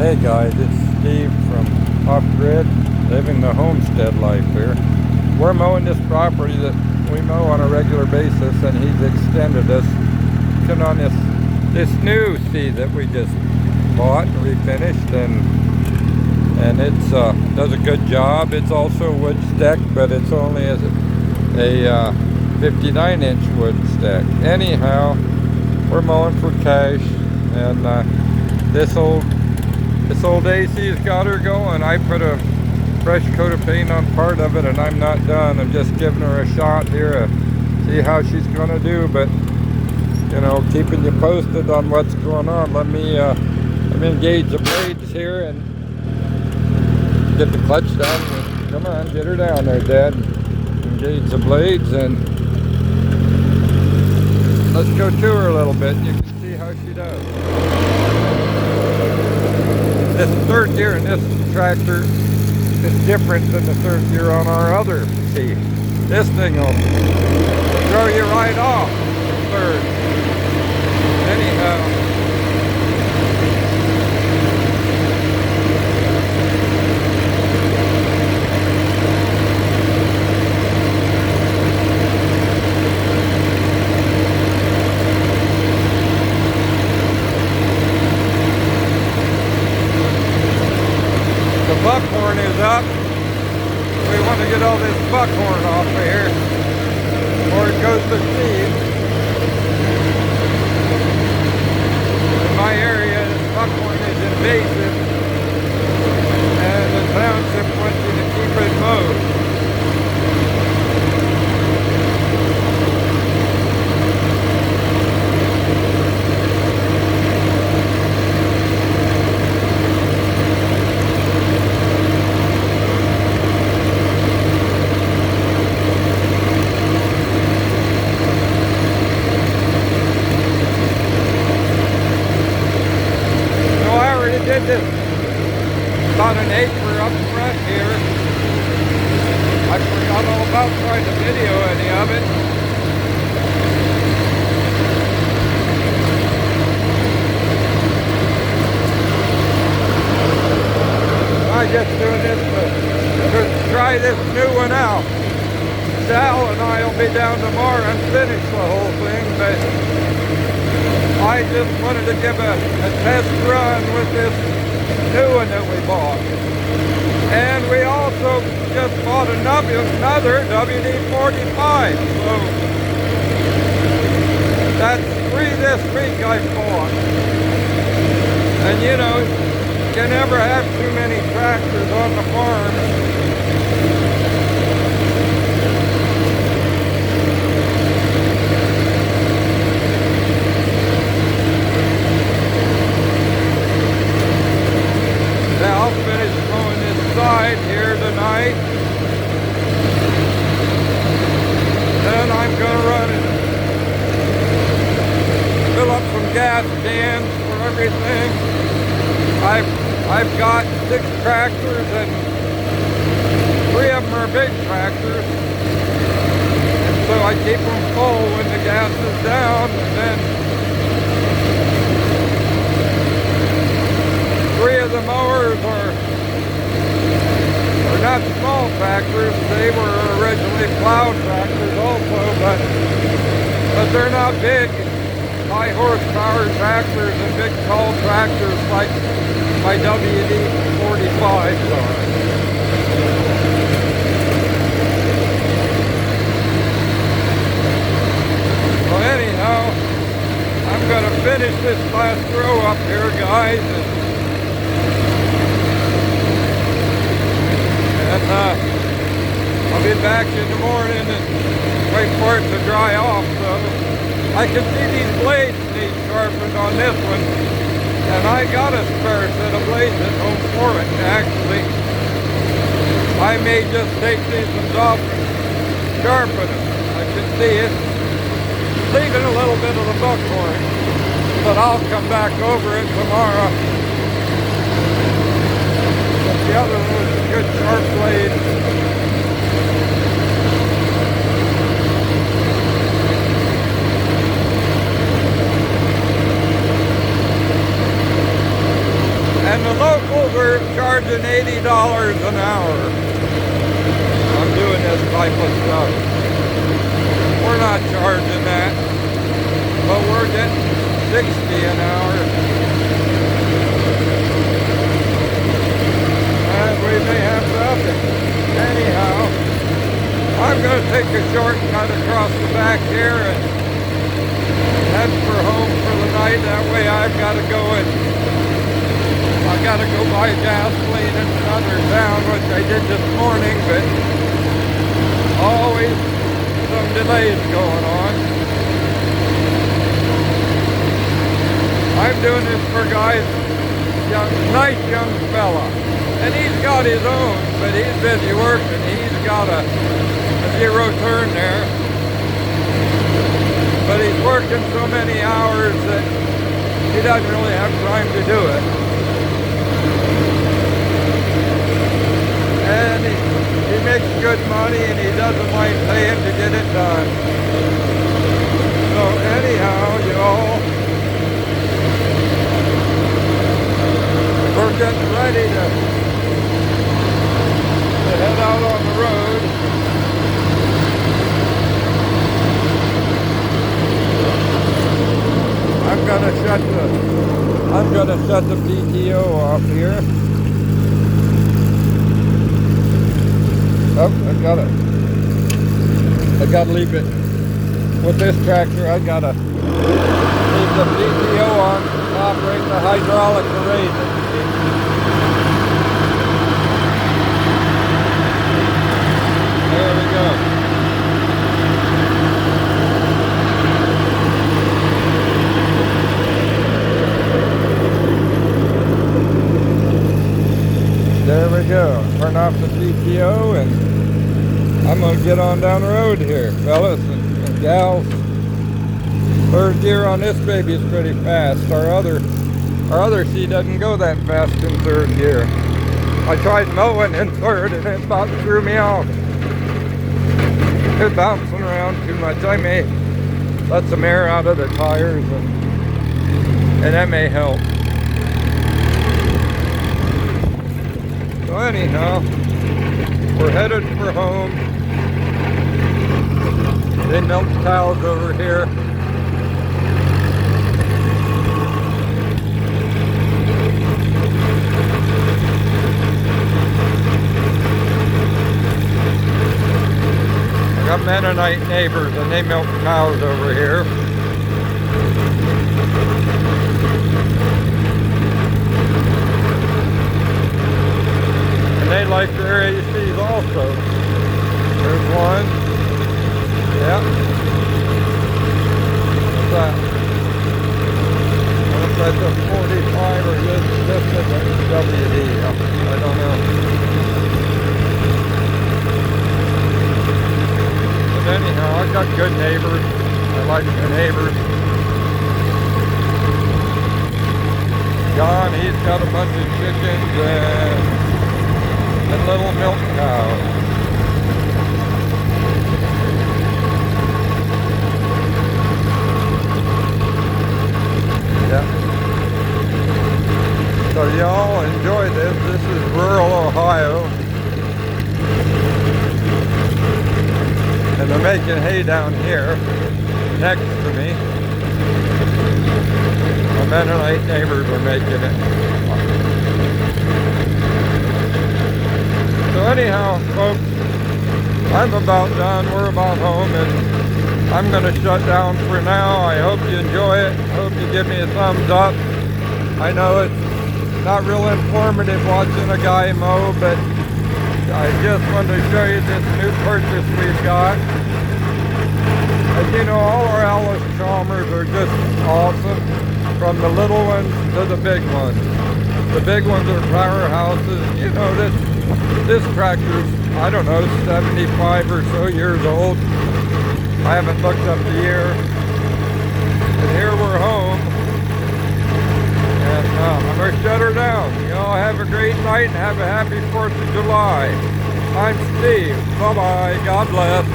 Hey guys, it's Steve from Off Grid, living the homestead life here. We're mowing this property that we mow on a regular basis, and he's extended us on this new seed that we just bought and refinished, and it's does a good job. It's also wood stack, but it's only a 59-inch wood stack. Anyhow, we're mowing for cash, and this old AC's got her going. I put a fresh coat of paint on part of it, and I'm not done. I'm just giving her a shot here to see how she's gonna do, but you know, keeping you posted on what's going on. Let me engage the blades here and get the clutch down. Come on, get her down there, Dad. Engage the blades, and let's go to her a little bit. You can see how she does. This third gear in this tractor is different than the third gear on our other seat. This thing will throw you right off third. Anyhow, buckhorn is up. We want to get all this buckhorn off of here before it goes to seed. In my area, this buckhorn is invasive, and the township wants you to keep it mowed. Did this about an acre up front here. I forgot all about trying to video any of it. I'm just doing this to try this new one out. Sal and I will be down tomorrow and finish the whole thing, but I just wanted to give a test run with this new one that we bought. And we also just bought another WD-45. So that's 3 this week I bought. And you know, you never have too many tractors on the farm. I'll finish mowing this side here tonight. Then I'm going to run and fill up some gas cans for everything. I've got 6 tractors, and 3 of them are big tractors. And so I keep them full when the gas is down, and then 3 of the mowers are not small tractors. They were originally plow tractors also, but they're not big, high horsepower tractors and big tall tractors like my WD-45s are. Well, anyhow, I'm going to finish this last row up here, guys, and I'll be back in the morning and wait for it to dry off. So I can see these blades need sharpened on this one, and I got a spare set of blades at home for it. Actually, I may just take these ones off and sharpen them. I can see it leaving a little bit of the buckhorn, but I'll come back over it tomorrow. The other one was a good sharp blade. And And the locals are charging $80 an hour. I'm doing this type of stuff. We're not charging that, but we're getting $60 an hour. And we may have nothing. Anyhow, I'm going to take a shortcut across the back here and head for home for the night. That way I've got to go buy gasoline in another town, which I did this morning, but always some delays going on. I'm doing this for guys, nice young fella. And he's got his own, but he's busy working. He's got a zero turn there. But he's working so many hours that he doesn't really have time to do it. And he makes good money and he doesn't mind paying to get it done. So anyhow, y'all, we're getting ready to head out on the road. I'm gonna shut the PTO off here. Oh, I gotta leave it with this tractor. I gotta leave the PTO on to operate the hydraulic to raise it. There we go. There we go. Turn off the PTO and I'm going to get on down the road here, fellas and gals. Third gear on this baby is pretty fast. Our other C doesn't go that fast in third gear. I tried mowing in third and it about threw me off. It's bouncing around too much. I may let some air out of the tires and that may help. So anyhow, we're headed for home. They milk cows over here. I got Mennonite neighbors and they milk cows over here. They like their ACs also. There's one. Yeah. What's that? What's that, the 45 or this is a WD? I don't know. But anyhow, I've got good neighbors. I like the neighbors. John, he's got a bunch of chickens and little milk cows. Yeah. So y'all enjoy this. This is rural Ohio. And they're making hay down here next to me. My Mennonite neighbors are making it. So anyhow, folks, I'm about done. We're about home, and I'm going to shut down for now. I hope you enjoy it. I hope you give me a thumbs up. I know it's not real informative watching a guy mow, but I just wanted to show you this new purchase we've got. As you know, all our Allis chalmers are just awesome, from the little ones to the big ones. The big ones are powerhouses. You know, this tractor's, I don't know, 75 or so years old. I haven't looked up the year. And here we're home. And I'm going to shut her down. Y'all have a great night and have a happy 4th of July. I'm Steve. Bye-bye. God bless.